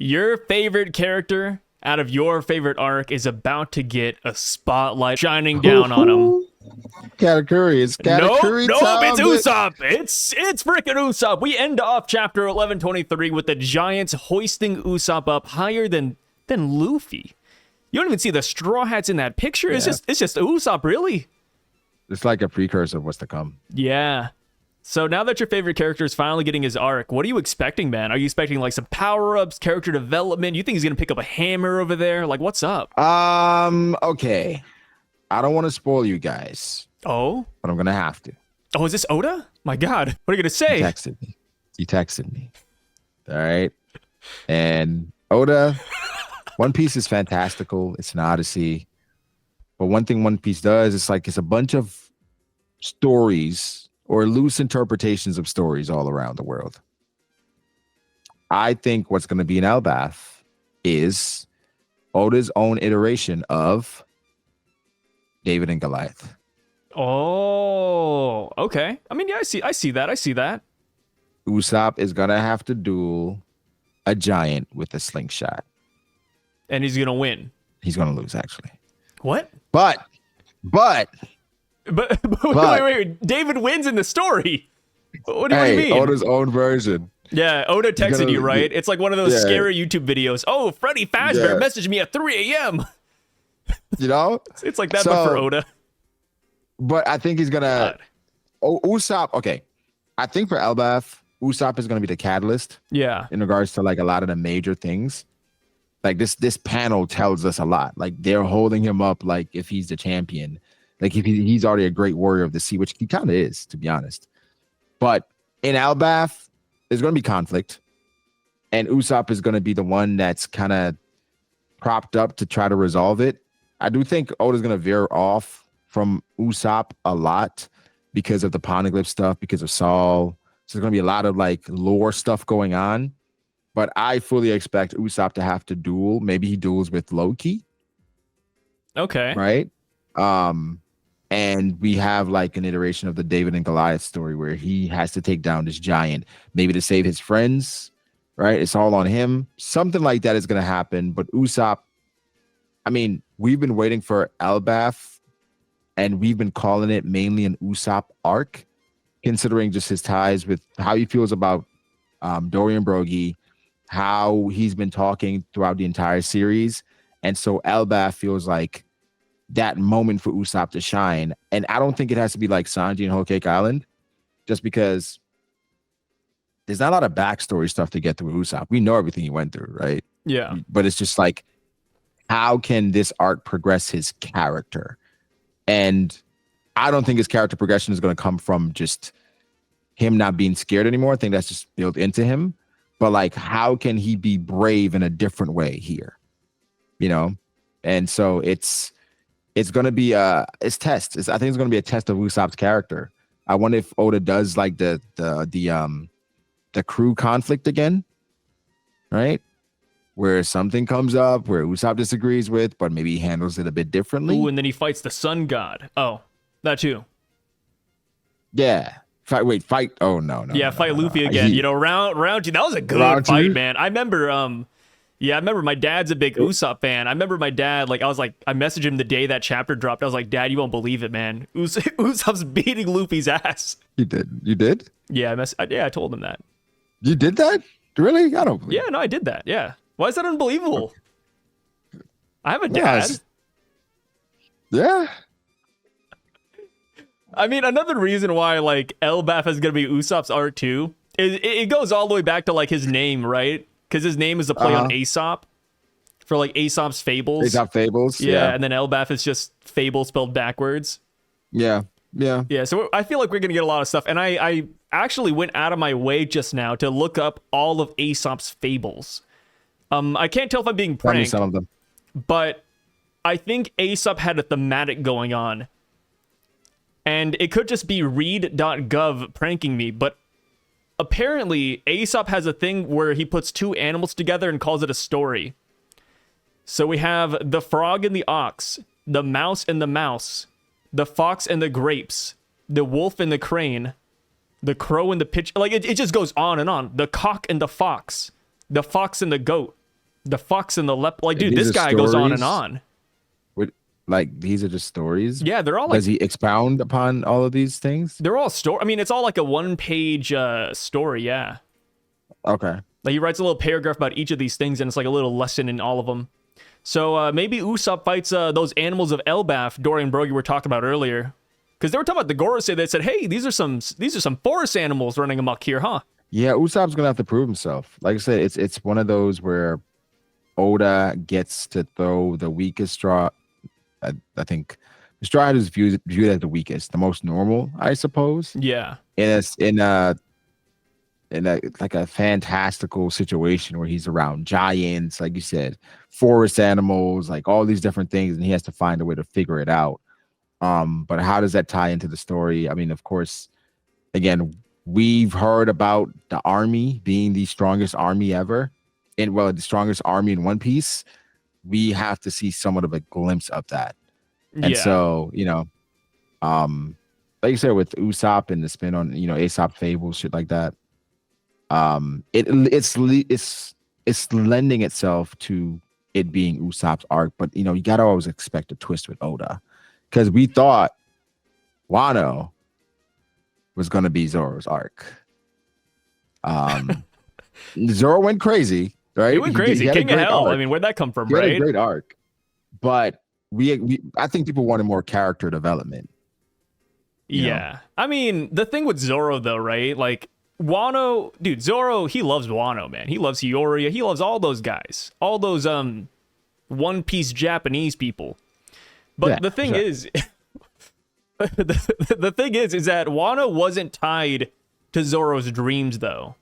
Your favorite character out of your favorite arc is about to get a spotlight shining down on him. Katakuri. It's Katakuri Nope, time. it's Usopp. It's freaking Usopp. We end off chapter 1123 with the Giants hoisting Usopp up higher than Luffy. You don't even see the Straw Hats in that picture. Yeah. It's just Usopp, really. It's like a precursor of what's to come. Yeah. So now that your favorite character is finally getting his arc, what are you expecting, man? Are you expecting like some power-ups, character development? You think he's gonna pick up a hammer over there? Like, what's up? Okay. I don't want to spoil you guys. Oh? But I'm gonna have to. Oh, is this Oda? My God. What are you gonna say? He texted me. All right. And Oda, One Piece is fantastical. It's an odyssey. But one thing One Piece does, it's a bunch of stories or loose interpretations of stories all around the world. I think what's going to be in Elbaf is Oda's own iteration of David and Goliath. Oh, okay. I mean, yeah, I see that. Usopp is going to have to duel a giant with a slingshot. And he's going to win. He's going to lose, actually. What? But wait. David wins in the story. What do you mean? Oda's own version. Yeah, Oda texted you, right? It's like one of those scary YouTube videos. Oh, Freddy Fazbear messaged me at 3 a.m. You know? It's like that, but for Oda. But I think he's going to... Usopp, okay. I think for Elbaf, Usopp is going to be the catalyst. Yeah. In regards to like a lot of the major things. Like this panel tells us a lot. Like they're holding him up like if he's the champion. Like if he's already a great warrior of the sea, which he kind of is, to be honest. But in Elbaf, there's going to be conflict. And Usopp is going to be the one that's kind of propped up to try to resolve it. I do think Oda's going to veer off from Usopp a lot because of the Poneglyph stuff, because of Saul. So there's going to be a lot of like lore stuff going on. But I fully expect Usopp to have to duel. Maybe he duels with Loki. Okay. Right? And we have like an iteration of the David and Goliath story where he has to take down this giant, maybe to save his friends, right? It's all on him. Something like that is going to happen. But Usopp, I mean, we've been waiting for Elbaf, and we've been calling it mainly an Usopp arc, considering just his ties with how he feels about Dorian Broggie, how he's been talking throughout the entire series. And so Elbaf feels like that moment for Usopp to shine. And I don't think it has to be like Sanji and Whole Cake Island, just because there's not a lot of backstory stuff to get through Usopp. We know everything he went through, right? Yeah. But it's just like, how can this arc progress his character? And I don't think his character progression is going to come from just him not being scared anymore. I think that's just built into him. But like, how can he be brave in a different way here? You know? And so it's going to be I think it's going to be a test of Usopp's character. I wonder if Oda does like the crew conflict again, right? Where something comes up where Usopp disagrees with, but maybe he handles it a bit differently. Ooh, and then he fights the sun god. Oh, that too. Yeah. Fight. Oh, no. Yeah, fight Luffy again. You know, round two. That was a good fight, man. I remember, I remember my dad's a big Usopp fan. I remember my dad, I messaged him the day that chapter dropped. I was like, Dad, you won't believe it, man. Usopp's beating Luffy's ass. You did? Yeah, I told him that. You did that? Really? I don't believe Yeah, no, I did that. Yeah. Why is that unbelievable? I have a dad. Yeah. I mean, another reason why, Elbaf is going to be Usopp's arc, too, is it goes all the way back to, his name, right? Because his name is a play on Aesop, for, Aesop's Fables. Aesop Fables, yeah. And then Elbaf is just Fable spelled backwards. Yeah. Yeah, so I feel like we're going to get a lot of stuff. And I actually went out of my way just now to look up all of Aesop's Fables. I can't tell if I'm being pranked. Some of them. But I think Aesop had a thematic going on. And it could just be read.gov pranking me, but apparently Aesop has a thing where he puts two animals together and calls it a story. So we have the frog and the ox, the mouse and the mouse, the fox and the grapes, the wolf and the crane, the crow and the pitch. It just goes on and on. The cock and the fox and the goat, The fox and the like, dude, These this are guy goes on and stories. on. Like these are just stories. Yeah, they're all like Does he expound upon all of these things? they're all story. I mean, it's all like a one-page story. Yeah, Okay. like he writes a little paragraph about each of these things, and it's like a little lesson in all of them. So maybe Usopp fights those animals of Elbaf Dory and Brogy were talking about earlier, because they were talking about the Gorosei. They said, "Hey, these are some forest animals running amok here, huh?" Yeah, Usopp's gonna have to prove himself. Like I said, it's one of those where Oda gets to throw the weakest straw. I think the straw is viewed as the weakest, the most normal, I suppose. Yeah, In a like a fantastical situation where he's around giants, like you said, forest animals, like all these different things, and he has to find a way to figure it out. But how does that tie into the story? I mean, of course, again, we've heard about the army being the strongest army ever, and well, the strongest army in One Piece. We have to see somewhat of a glimpse of that. And yeah. so, like you said, with Usopp and the spin on, Aesop fables, shit like that. It's lending itself to it being Usopp's arc, but you gotta always expect a twist with Oda, because we thought Wano was gonna be Zoro's arc. Zoro went crazy, right? It went crazy. He had a King of great Hell. arc. I mean, where'd that come from, He had a right? great arc, but I think people wanted more character development. Yeah. I mean, the thing with Zoro though, right? Like Wano, dude, Zoro, he loves Wano, man. He loves Hioria. He loves all those guys. All those One Piece Japanese people. But Yeah, the thing sure. is the thing is that Wano wasn't tied to Zoro's dreams though.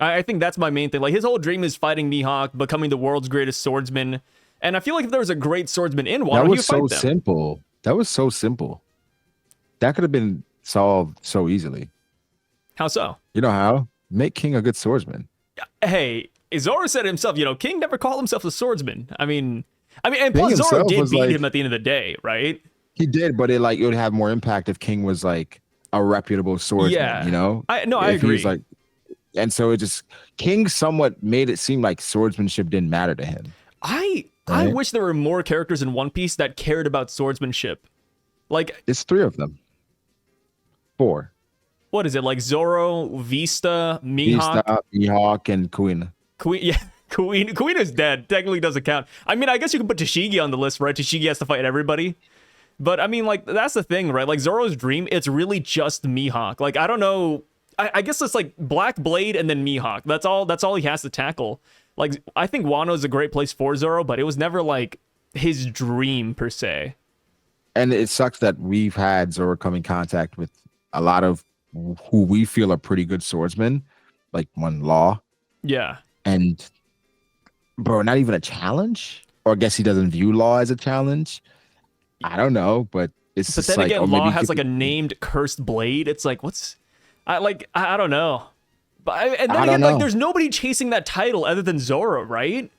I think that's my main thing. Like his whole dream is fighting Mihawk, becoming the world's greatest swordsman. And I feel like if there was a great swordsman in Wano, That he would was so fight them. simple. That was so simple. That could have been solved so easily. How so? You know how? Make King a good swordsman. Hey, Zoro said himself, King never called himself a swordsman. I mean, and King plus Zoro himself did was beat like- him at the end of the day, right? He did, but it would have more impact if King was like a reputable swordsman. Yeah. I If he agree. was like, and so King somewhat made it seem like swordsmanship didn't matter to him. I Right. wish there were more characters in One Piece that cared about swordsmanship. Like, It's 3 of them. 4. what is it? Like Zoro, Vista, Mihawk, Mista, Mihawk, and Kuina. Queen. Yeah, Queen is dead. Technically doesn't count. I mean, I guess you can put Tashigi on the list, right? Tashigi has to fight everybody. But I mean, like, that's the thing, right? Like Zoro's dream, it's really just Mihawk. Like, I don't know. I guess it's like Black Blade and then Mihawk. That's all he has to tackle. Like, I think Wano's a great place for Zoro, but it was never like his dream per se. And it sucks that we've had Zoro come in contact with a lot of who we feel are pretty good swordsmen, like one Law, Yeah. and bro, not even a challenge. Or I guess he doesn't view Law as a challenge. I don't know, but it's But just then like, again, or maybe Law he has could like a be- named cursed blade. It's like, I don't know. But and then I again, don't like, know. there's nobody chasing that title other than Zoro, right?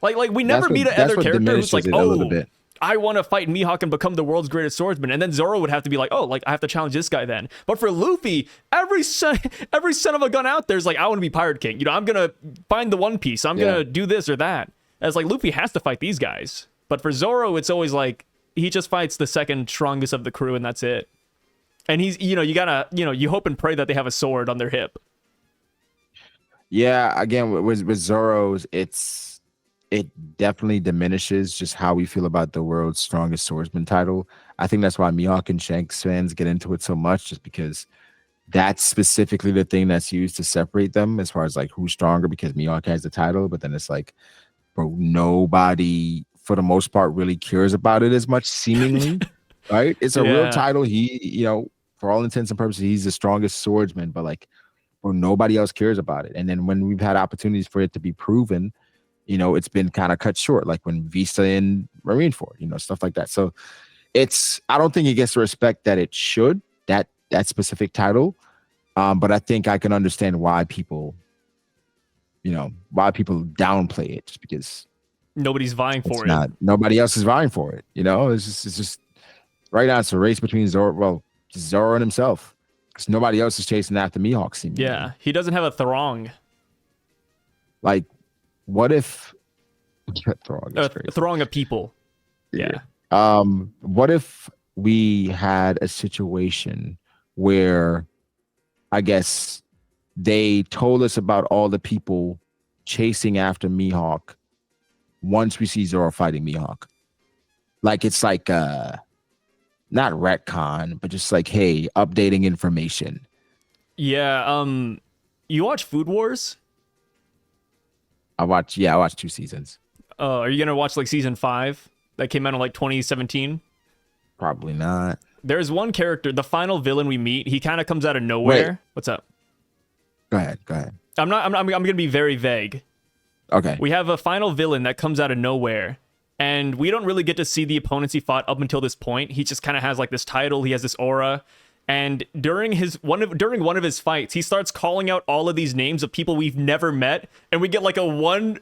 Like we never That's what- meet that's another what character who's diminishes like, it a little oh, bit. I want to fight Mihawk and become the world's greatest swordsman. And then Zoro would have to be like, oh, like I have to challenge this guy then. But for Luffy, every son of a gun out there is like, I want to be Pirate King. I'm gonna find the One Piece. I'm gonna do this or that. As like Luffy has to fight these guys. But for Zoro, it's always like he just fights the second strongest of the crew, and that's it. And he's, you gotta, you hope and pray that they have a sword on their hip. Yeah, again, with Zoro's, it definitely diminishes just how we feel about the world's strongest swordsman title. I think that's why Mihawk and Shanks fans get into it so much, just because that's specifically the thing that's used to separate them as far as like who's stronger, because Mihawk has the title, but then it's like, bro, nobody for the most part really cares about it as much, seemingly. Right? It's a real Yeah. title. He, for all intents and purposes, he's the strongest swordsman, but like, bro, nobody else cares about it. And then when we've had opportunities for it to be proven, it's been kind of cut short, like when Vista and Marineford, stuff like that. So I don't think it gets the respect that it should, that specific title. But I think I can understand why people downplay it, just because Nobody's vying for it. nobody else is vying for it. It's just right now it's a race between Zoro and himself, because nobody else is chasing after Mihawk. Yeah, he doesn't have a throng. Like, what if Throng is crazy. Throng of people. Yeah. What if we had a situation where, I guess, they told us about all the people chasing after Mihawk once we see Zoro fighting Mihawk? Like, it's like not retcon, but just like, hey, updating information. Yeah. You watch Food Wars? I watched 2 seasons. Are you gonna watch like season 5 that came out in like 2017? Probably not. There's one character, the final villain we meet. He kind of comes out of nowhere. Wait. What's up? Go ahead. I'm gonna be very vague. Okay. We have a final villain that comes out of nowhere, and we don't really get to see the opponents he fought up until this point. He just kind of has like this title. He has this aura. And during one of his fights, he starts calling out all of these names of people we've never met, and we get like a one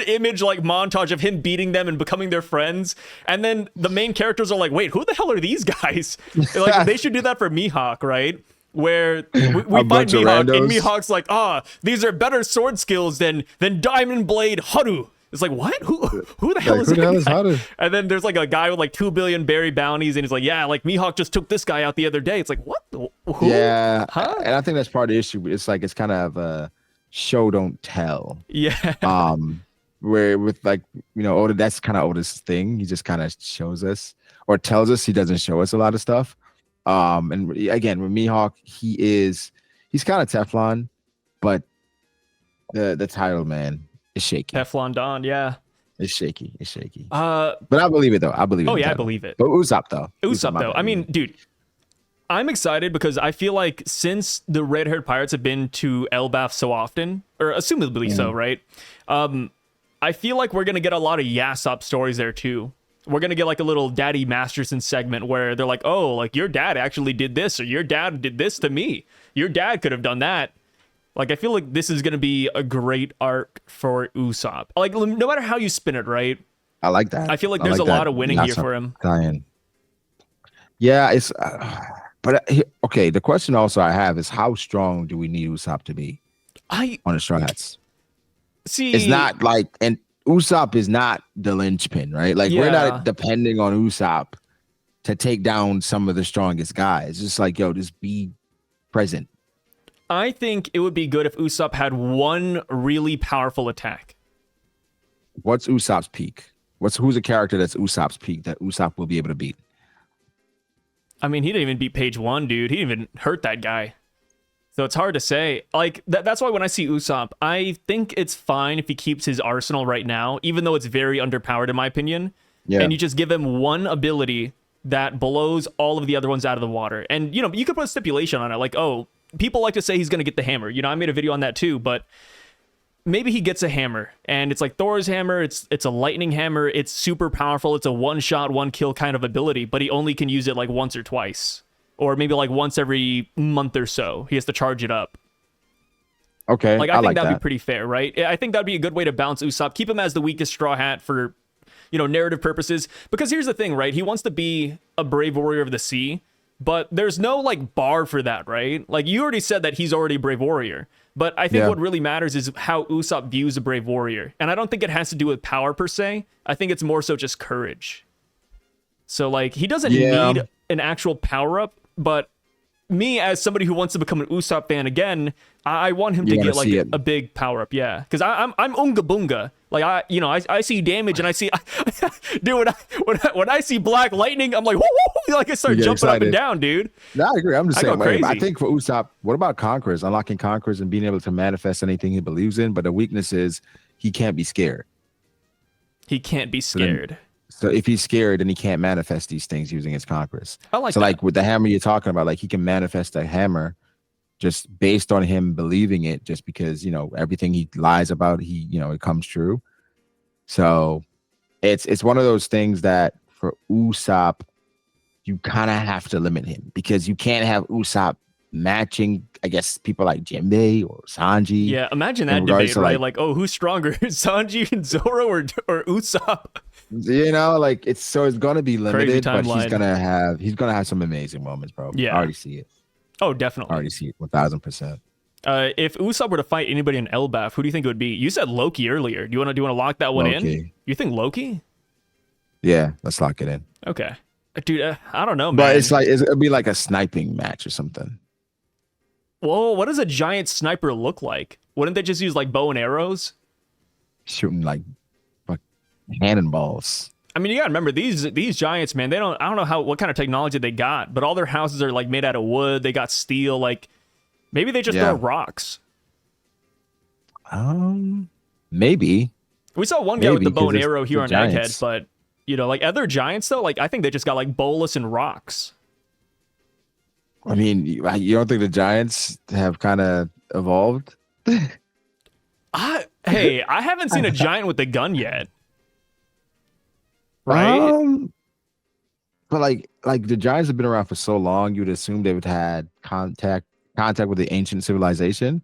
image like montage of him beating them and becoming their friends. And then the main characters are like, "Wait, who the hell are these guys?" Like, they should do that for Mihawk, right? Where we find Mihawk, and Mihawk's like, these are better sword skills than Diamond Blade Haru. It's like, what? Who the hell is that guy? And then there's like a guy with like 2 billion berry bounties, and he's like, yeah, like Mihawk just took this guy out the other day. It's like, what? Who? Yeah. Huh? And I think that's part of the issue. It's like, it's kind of a show don't tell. Yeah. Where with like, Oda, that's kind of Oda's thing. He just kind of shows us or tells us. He doesn't show us a lot of stuff. And again, with Mihawk, he's kind of Teflon, but the title, man, is shaky. Teflon Don, yeah. It's shaky. But I believe it though. I believe it. Oh yeah, I believe it. But Usopp though. I mean, dude, I'm excited because I feel like since the red-haired pirates have been to Elbaf so often, or assumably so, right? I feel like we're gonna get a lot of Usopp stories there too. We're gonna get like a little Daddy Masterson segment where they're like, oh, like your dad actually did this, or your dad did this to me. Your dad could have done that. Like, I feel like this is going to be a great arc for Usopp. Like, no matter how you spin it, right? I like that. I feel like there's a lot of winning here for him. Yeah, it's... okay, the question also I have is, how strong do we need Usopp to be on the Straw Hats? See... It's not like... And Usopp is not the linchpin, right? Like, we're not depending on Usopp to take down some of the strongest guys. It's just like, yo, just be present. I think it would be good if Usopp had one really powerful attack. What's Usopp's peak? Who's a character that's Usopp's peak that Usopp will be able to beat? I mean, he didn't even beat Page 1, dude. He didn't even hurt that guy. So it's hard to say. Like, that's why when I see Usopp, I think it's fine if he keeps his arsenal right now, even though it's very underpowered in my opinion. Yeah. And you just give him one ability that blows all of the other ones out of the water. And, you could put a stipulation on it, like, oh, people like to say he's going to get the hammer. I made a video on that too, but maybe he gets a hammer and it's like Thor's hammer. It's a lightning hammer. It's super powerful. It's a one shot, one kill kind of ability, but he only can use it like once or twice, or maybe like once every month or so. He has to charge it up. Okay. Like, I think that'd be pretty fair, right? I think that'd be a good way to balance Usopp. Keep him as the weakest Straw Hat for, narrative purposes. Because here's the thing, right? He wants to be a brave warrior of the sea. But there's no like bar for that, right? Like, you already said that he's already a brave warrior. But I think what really matters is how Usopp views a brave warrior. And I don't think it has to do with power per se. I think it's more so just courage. So like, he doesn't need an actual power up, but me as somebody who wants to become an Usopp fan again, I want him to get like a big power up, yeah. Because I'm Unga Bunga. Like, I see damage and I see, dude, when I see black lightning, I'm like, whoo, like I start jumping excited up and down, dude. No, I agree. I'm just saying, crazy. I think for Usopp, what about Conquerors? Unlocking Conquerors and being able to manifest anything he believes in, but the weakness is he can't be scared. He can't be scared. So if he's scared, then he can't manifest these things using his Conquerors. I like so that. Like with the hammer you're talking about, like he can manifest a hammer just based on him believing it, just because, everything he lies about, it comes true. So it's one of those things that for Usopp, you kind of have to limit him because you can't have Usopp matching, I guess, people like Jinbei or Sanji. Yeah, imagine that debate, right? Like, oh, who's stronger, Sanji and Zoro or Usopp? Like it's gonna be limited, but timeline. he's gonna have some amazing moments, bro. Yeah, I already see it. Oh, definitely. I already see it 1000%. If Usopp were to fight anybody in Elbaf, who do you think it would be? You said Loki earlier. Do you want to lock that one in? You You think Loki? Yeah, let's lock it in. Okay. Dude, I don't know, man. But it's like it'll be like a sniping match or something. Whoa, what does a giant sniper look like? Wouldn't they just use like bow and arrows? Shooting like cannonballs. I mean, you gotta remember these giants, man. I don't know what kind of technology they got, but all their houses are like made out of wood. They got steel. Like maybe they just throw rocks. Maybe. We saw one guy with the bow and arrow here on Giants. Egghead, but you know, like other giants though, like I think they just got like bolas and rocks. I mean, you don't think the Giants have kind of evolved? Hey, I haven't seen a giant with a gun yet. Right? But like the Giants have been around for so long, you'd assume they would have had contact with the ancient civilization.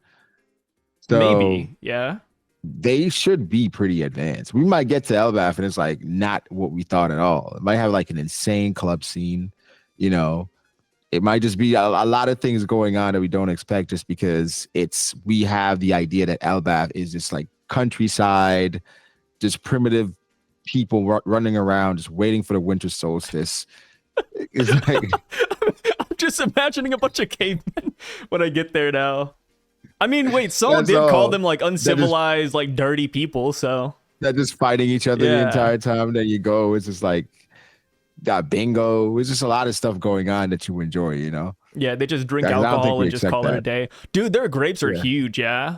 So Maybe, yeah. they should be pretty advanced. We might get to Elbaf and it's like not what we thought at all. It might have like an insane club scene, you know. It might just be a lot of things going on that we don't expect just because we have the idea that Elbaf is just like countryside, just primitive people running around just waiting for the winter solstice. It's like I'm just imagining a bunch of cavemen when I get there now. I mean, wait, someone did call them like uncivilized, like dirty people, so they're just fighting each other the entire time that you go. It's just like got bingo. It's just a lot of stuff going on that you enjoy, you know? Yeah, they just drink alcohol and just call it a day. Dude, their grapes are huge, yeah?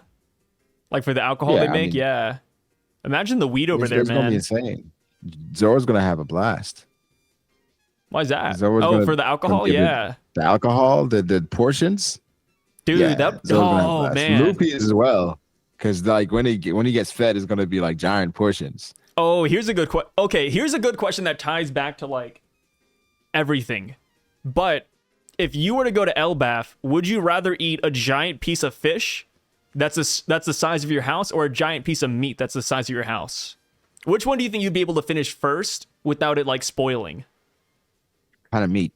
Like for the alcohol they make, yeah. Imagine the weed over there, man. It's gonna be insane. Zoro's gonna have a blast. Why is that? For the alcohol? Yeah. The alcohol, the portions. Dude, man. Luffy as well. Because like when he gets fed, it's gonna be like giant portions. Oh, here's a good question. Okay, here's a good question that ties back to like everything. But if you were to go to Elbaf, would you rather eat a giant piece of fish that's the size of your house, or a giant piece of meat that's the size of your house? Which one do you think you'd be able to finish first without it like spoiling? Kind of meat.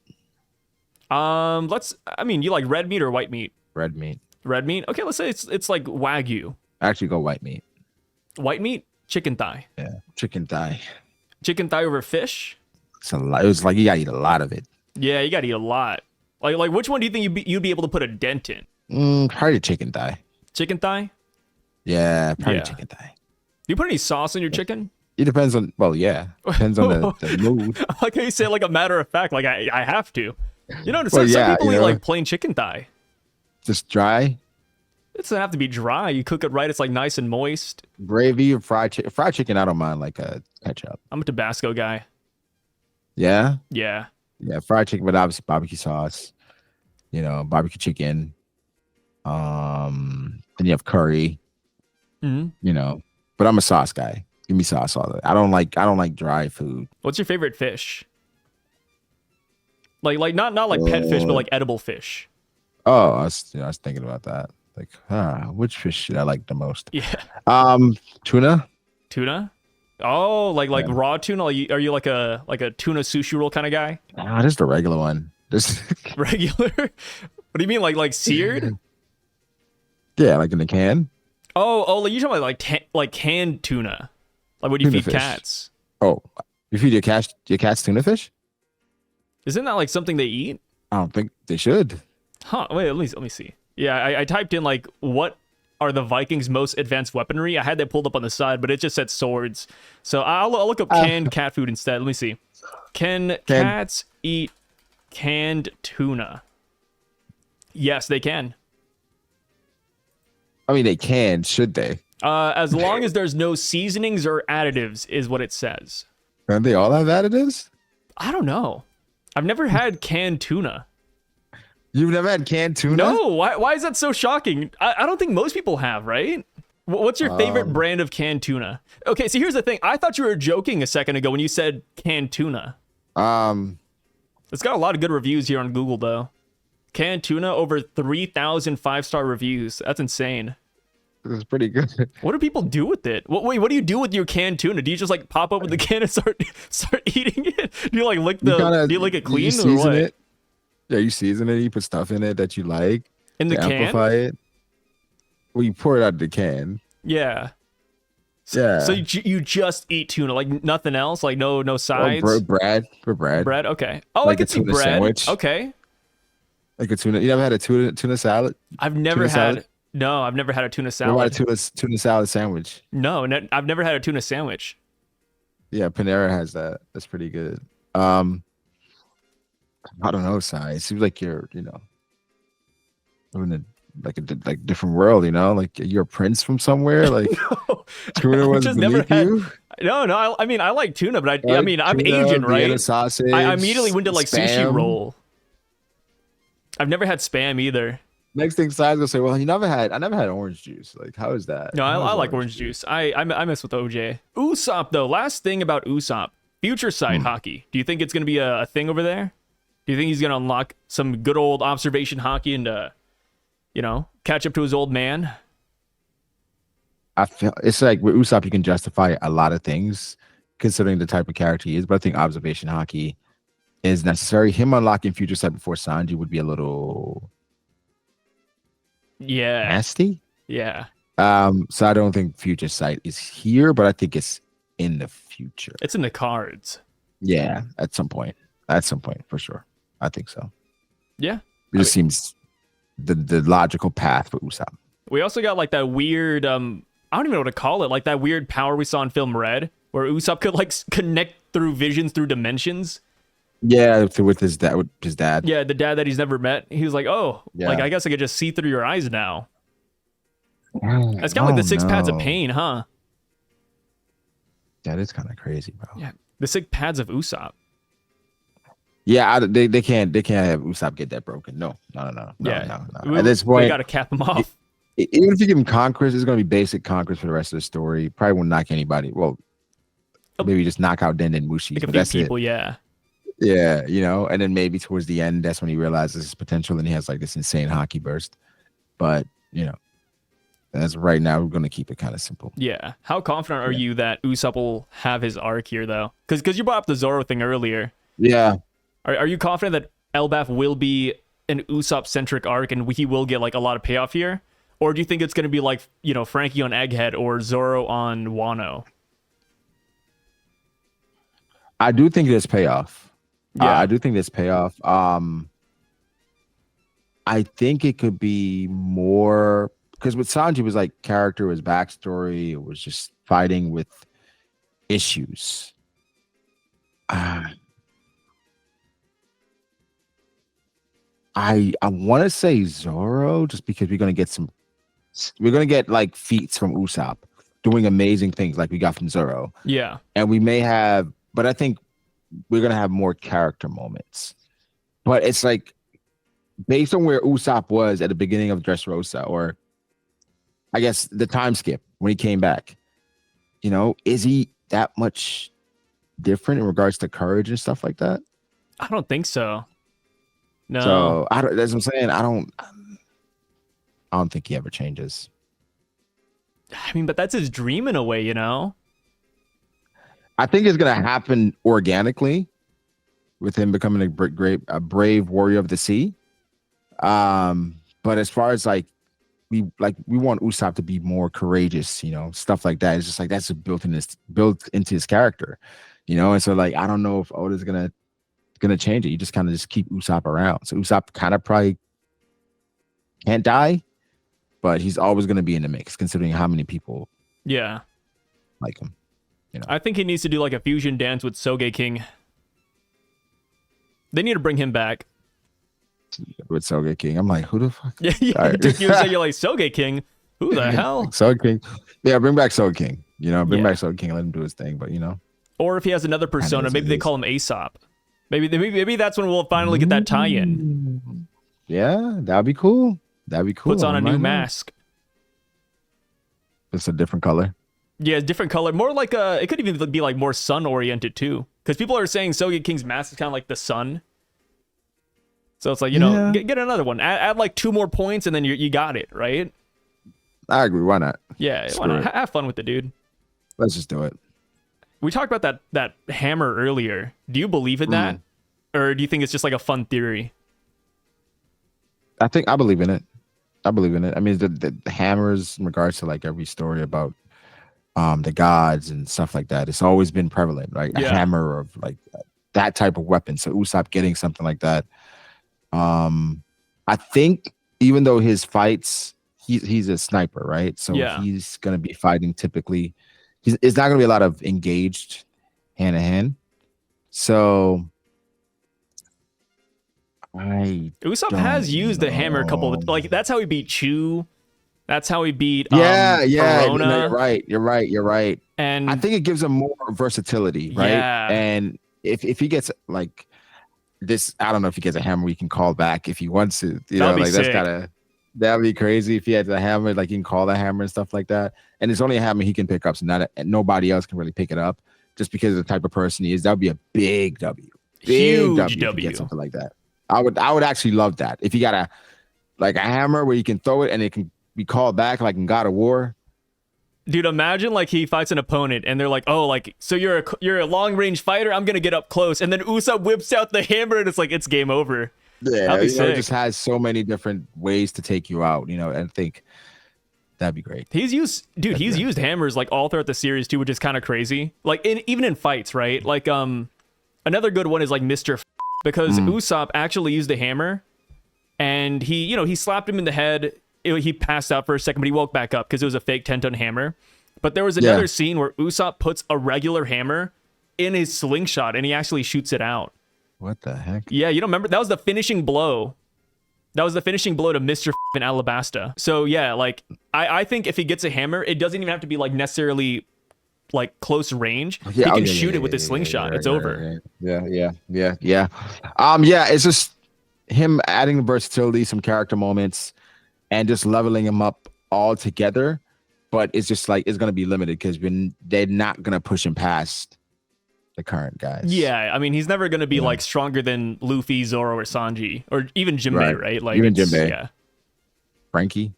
You like red meat or white meat? Red meat. Red meat? Okay, let's say it's like Wagyu. Actually go white meat. White meat? Chicken thigh. Yeah, chicken thigh. Chicken thigh over fish? It's a lot. It was like you gotta eat a lot of it. Yeah, you gotta eat a lot. Like which one do you think you'd be able to put a dent in? Probably chicken thigh. Chicken thigh? Yeah, probably chicken thigh. Do you put any sauce in your chicken? It depends on. Well, yeah, depends on the mood. Like how you say, like a matter of fact, like I have to. You know, some people eat like plain chicken thigh. Just dry. It doesn't have to be dry. You cook it right. It's like nice and moist. Gravy or fried chicken. Fried chicken, I don't mind like a ketchup. I'm a Tabasco guy. Yeah? Yeah. Yeah, fried chicken, but obviously barbecue sauce. You know, barbecue chicken. Then you have curry. Mm-hmm. You know, but I'm a sauce guy. Give me sauce all the. I don't like dry food. What's your favorite fish? Like not like pet fish, but like edible fish. Oh, I was thinking about that. Like, which fish should I like the most? Yeah. Tuna. Tuna. Oh, like raw tuna. Are you like a tuna sushi roll kind of guy? Just a regular one. Just regular. What do you mean, like seared? Yeah, like in the can. Oh, like you talking about like canned tuna, like when you feed cats. Oh, you feed your cats tuna fish? Isn't that like something they eat? I don't think they should. Huh? Wait, let me see. Yeah, I typed in like what are the Vikings' most advanced weaponry. I had that pulled up on the side, but it just said swords. So I'll look up canned cat food instead. Let me see. Can cats eat canned tuna? Yes, they can. I mean, they can. Should they? As long as there's no seasonings or additives, is what it says. Don't they all have additives? I don't know. I've never had canned tuna. You've never had canned tuna? No. Why is that so shocking? I don't think most people have, right? What's your favorite brand of canned tuna? Okay, so here's the thing. I thought you were joking a second ago when you said canned tuna. It's got a lot of good reviews here on Google, though. Canned tuna, over 3,000 5-star reviews. That's insane. It's pretty good. What do people do with it? What do you do with your canned tuna? Do you just like pop open the can and start eating it? Do you like do you lick it clean or what? It. Yeah, you season it. You put stuff in it that you like. In the can? Amplify it. Well, you pour it out of the can. Yeah. So Yeah. you just eat tuna, like nothing else, like no Oh, sides. bread for bread. Bread, okay. Oh, I Like a could see tuna bread. sandwich. Okay. Like a tuna. You never had a tuna salad? I've never Tuna salad? had. No, I've never had a tuna What about a salad. tuna salad sandwich? No, I've never had a tuna sandwich. Yeah, Panera has that. That's pretty good. Um, I don't know, Si. It seems like you're, living in like different world, like you're a prince from somewhere. Like No, tuna I've was just never beneath had. you. No. I mean, I like tuna, but I Right? mean, I'm Tuna, Asian, Vienna right? I sausage, immediately went to like sushi spam. roll. I've never had spam either. Next thing Si's gonna say, well, I never had orange juice. Like, how is that? No, How I is like orange juice. I mess with OJ. Usopp though. Last thing about Usopp, future side hockey. Do you think it's gonna be a thing over there? Do you think he's gonna unlock some good old observation hockey and catch up to his old man? I feel it's like with Usopp, you can justify a lot of things considering the type of character he is, but I think observation hockey is necessary. Him unlocking future sight before Sanji would be a little Yeah, nasty. yeah. So I don't think future sight is here, but I think it's in the future. It's in the cards. Yeah, at some point. At some point, for sure. I think so. Yeah. It just seems the logical path for Usopp. We also got like that weird I don't even know what to call it, like that weird power we saw in film Red, where Usopp could like connect through visions through dimensions. Yeah, with his dad. Yeah, the dad that he's never met. He was like, oh, Yeah. like I guess I could just see through your eyes now. Oh, It's kind of like the six pads of no. pain, huh? That is kind of crazy, bro. Yeah, the six pads of Usopp. Yeah, they can't have Usopp get that broken. No. Yeah, At this we point, got to cap him off. even if you give him conquest, it's going to be basic conquest for the rest of the story. Probably won't knock anybody. Well, maybe just knock out Den and Mushi. Like a But few that's people, it. yeah. Yeah, and then maybe towards the end, that's when he realizes his potential and he has like this insane hockey burst. But as right now, we're going to keep it kind of simple. Yeah. How confident are you that Usopp will have his arc here, though? Because you brought up the Zoro thing earlier. Yeah, Are you confident that Elbaf will be an Usopp-centric arc and he will get like a lot of payoff here? Or do you think it's going to be like, Frankie on Egghead or Zoro on Wano? I do think there's payoff. Yeah. I do think there's payoff. I think it could be more because with Sanji was like character, his backstory, it was just fighting with issues. I want to say Zoro just because we're gonna get like feats from Usopp doing amazing things like we got from Zoro, Yeah. and we may have, but I think we're gonna have more character moments. But it's like based on where Usopp was at the beginning of Dressrosa, or I guess the time skip when he came back, is he that much different in regards to courage and stuff like that? I don't think so. No. So that's what I'm saying. I don't think he ever changes. I mean, but that's his dream in a way, I think it's gonna happen organically with him becoming a brave warrior of the sea. But as far as like we want Usopp to be more courageous, stuff like that. It's just like that's built into his character, And so like I don't know if Oda's gonna change it. You just kind of just keep Usopp around. So Usopp kind of probably can't die, but he's always gonna be in the mix considering how many people Yeah. like him. I think he needs to do like a fusion dance with Sogeking. They need to bring him back. With Sogeking, I'm like, who the fuck? Yeah, Right. you're like Sogeking. Who the hell? Sogeking. Yeah, bring back Sogeking. Bring Yeah. back Sogeking, let him do his thing. But Or if he has another persona, is maybe what they it is. call him Aesop. Maybe that's when we'll finally get that tie-in. Yeah, that'd be cool. That'd be cool. Puts on a new Why not? mask. It's a different color. Yeah, different color. More like it could even be like more sun oriented too. Because people are saying Sogeking's mask is kind of like the sun. So it's like, Yeah. get another one. Add like 2 more points and then you got it, right? I agree. Why not? Yeah, Screw why not? it. Have fun with it, dude. Let's just do it. We talked about that hammer earlier. Do you believe in that? Or do you think it's just like a fun theory? I believe in it. I mean, the hammers in regards to like every story about the gods and stuff like that. It's always been prevalent, right? A Yeah. hammer of like that type of weapon. So Usopp getting something like that. I think even though his fights, he's a sniper, right? So Yeah. he's gonna be fighting typically. It's not gonna be a lot of engaged hand to hand. So Usopp has used the hammer a couple of, like, that's how he beat Chu. That's how he beat Perona. No, you're right. And I think it gives him more versatility, right? Yeah. And if he gets like this, I don't know if he gets a hammer he can call back if he wants to. You know, like sick. that'd be crazy if he had the hammer, like he can call the hammer and stuff like that. And it's only a hammer he can pick up, so nobody else can really pick it up just because of the type of person he is. That would be a big W. Huge If you get something like that. I would actually love that. If you got a hammer where you can throw it and it can be called back like in God of War. Dude, imagine like he fights an opponent and they're like, "Oh, like so you're a long range fighter. I'm gonna get up close," and then Usopp whips out the hammer and it's like it's game over. Yeah, it just has so many different ways to take you out. You know, and I think that'd be great. He's used hammers like all throughout the series too, which is kind of crazy. Like even in fights, right? Like another good one is like Mr. Because Usopp actually used the hammer, and he slapped him in the head. He passed out for a second, but he woke back up because it was a fake 10-ton hammer. But there was another scene where Usopp puts a regular hammer in his slingshot, and he actually shoots it out. What the heck? Yeah, you don't remember? That was the finishing blow. That was the finishing blow to Mr. in Alabasta. So yeah, like I think if he gets a hammer, it doesn't even have to be like necessarily like close range. He can shoot it with his slingshot. It's over. Yeah. It's just him adding the versatility, some character moments, and just leveling him up all together. But it's just like it's gonna be limited because they're not gonna push him past the current guys. Yeah, I mean he's never gonna be like stronger than Luffy, Zoro, or Sanji, or even Jinbei, right? Like even Jinbei. Yeah. Frankie.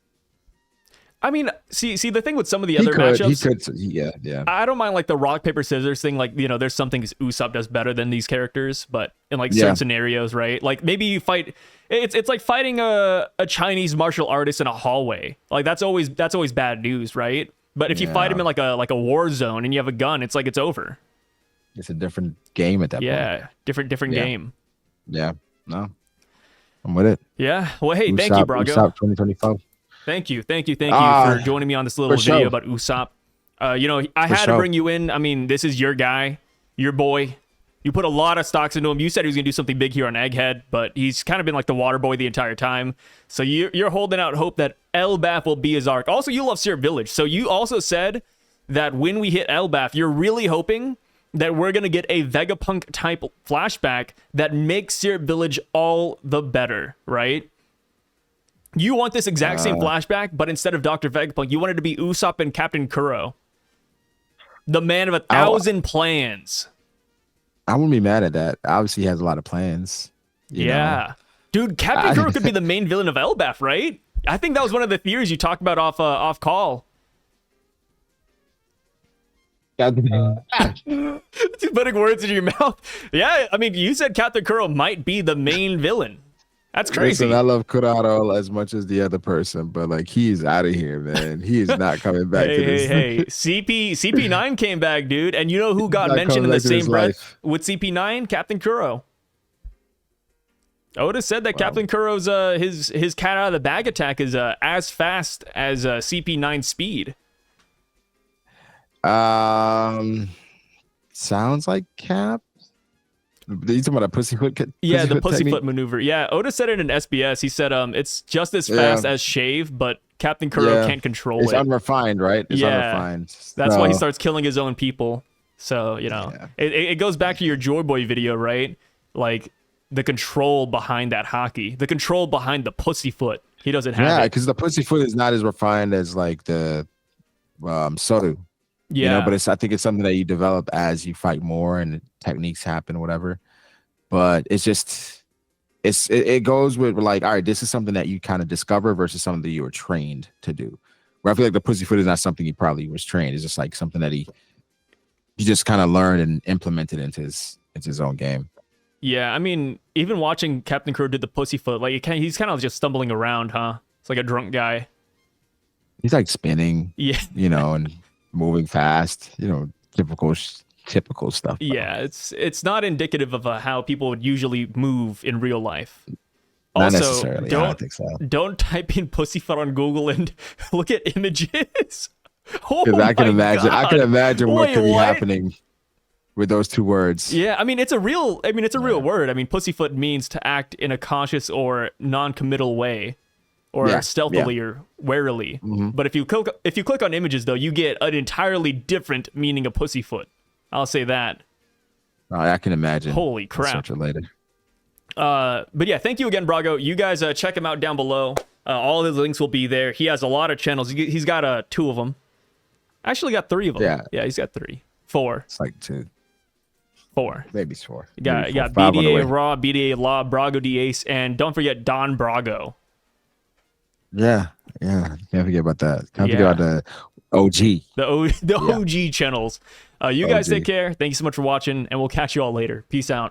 I mean, see the thing with some of the other matchups. Yeah. I don't mind like the rock paper scissors thing. Like there's some things Usopp does better than these characters, but in like certain scenarios, right? Like maybe you fight. It's like fighting a Chinese martial artist in a hallway. Like that's always bad news, right? But if you fight him in like a war zone and you have a gun, it's like it's over. It's a different game at that point. Yeah, different game. Yeah, no, I'm with it. Yeah. Well, hey, thank you, Brago. Usopp 2025. Thank you for joining me on this little video about Usopp. I had to bring you in. I mean, this is your guy, your boy. You put a lot of stocks into him. You said he was going to do something big here on Egghead, but he's kind of been like the water boy the entire time. So you're holding out hope that Elbaf will be his arc. Also, you love Syrup Village. So you also said that when we hit Elbaf, you're really hoping that we're going to get a Vegapunk type flashback that makes Syrup Village all the better, right? You want this exact same flashback, but instead of Dr. Vegapunk, you want it to be Usopp and Captain Kuro. The man of 1,000 plans. I wouldn't be mad at that. Obviously, he has a lot of plans. You know? Dude, Captain Kuro could be the main villain of Elbaf, right? I think that was one of the theories you talked about off call. Just putting words in your mouth. Yeah, I mean, you said Captain Kuro might be the main villain. That's crazy. Listen, I love Kuraro as much as the other person, but like he's out of here, man. He is not coming back to this. Hey, CP9 came back, dude, and you know who got mentioned in the same breath with CP9? Captain Kuro. Oda said that Captain Kuro's his cat out of the bag attack is as fast as CP9 speed. Sounds like Cap. Are you talking about a pussyfoot? The pussyfoot maneuver. Yeah, Oda said it in SBS. He said it's just as fast as Shave, but Captain Kuro can't control it. It's unrefined, right? It's unrefined. That's why he starts killing his own people. So, it goes back to your Joy Boy video, right? Like, the control behind that hockey. The control behind the pussyfoot. He doesn't have it. Yeah, because the pussyfoot is not as refined as, like, the Soru. Yeah. But I think it's something that you develop as you fight more and techniques happen or whatever. But it's just it goes with like, all right, this is something that you kind of discover versus something that you were trained to do. Where I feel like the pussyfoot is not something he probably was trained. It's just like something that he just kind of learned and implemented into his own game. Yeah, I mean, even watching Captain Kuro do the pussyfoot, like he's kind of just stumbling around, huh? It's like a drunk guy. He's like spinning. Yeah. And moving fast. Typical stuff. Bro. Yeah, it's not indicative of how people would usually move in real life. Not Also, necessarily. I don't think so. don't type in pussyfoot on Google and look at images. Oh Because I can my imagine. I God. can imagine what Wait, could be what? happening with those two words. Yeah, I mean it's a real word. I mean pussyfoot means to act in a cautious or non-committal way, or Yeah, stealthily or warily. Mhm. But if you click on images though, you get an entirely different meaning of pussyfoot. I'll say that. I can imagine. Holy I'll crap. search it later. But yeah, thank you again, Brago. You guys check him out down below. All his links will be there. He has a lot of channels. He's got 2 of them. Actually, got 3 of them. Yeah, he's got 3, 4, It's like 2, 4. maybe 4. You got Maybe 4, 5 on the way. BDA Raw, BDA Law, Brago D Ace, and don't forget Don Brago. Yeah. Can't forget about that. Can't forget Yeah. about the OG. The OG channels. You guys OG. take care. Thank you so much for watching, and we'll catch you all later. Peace out.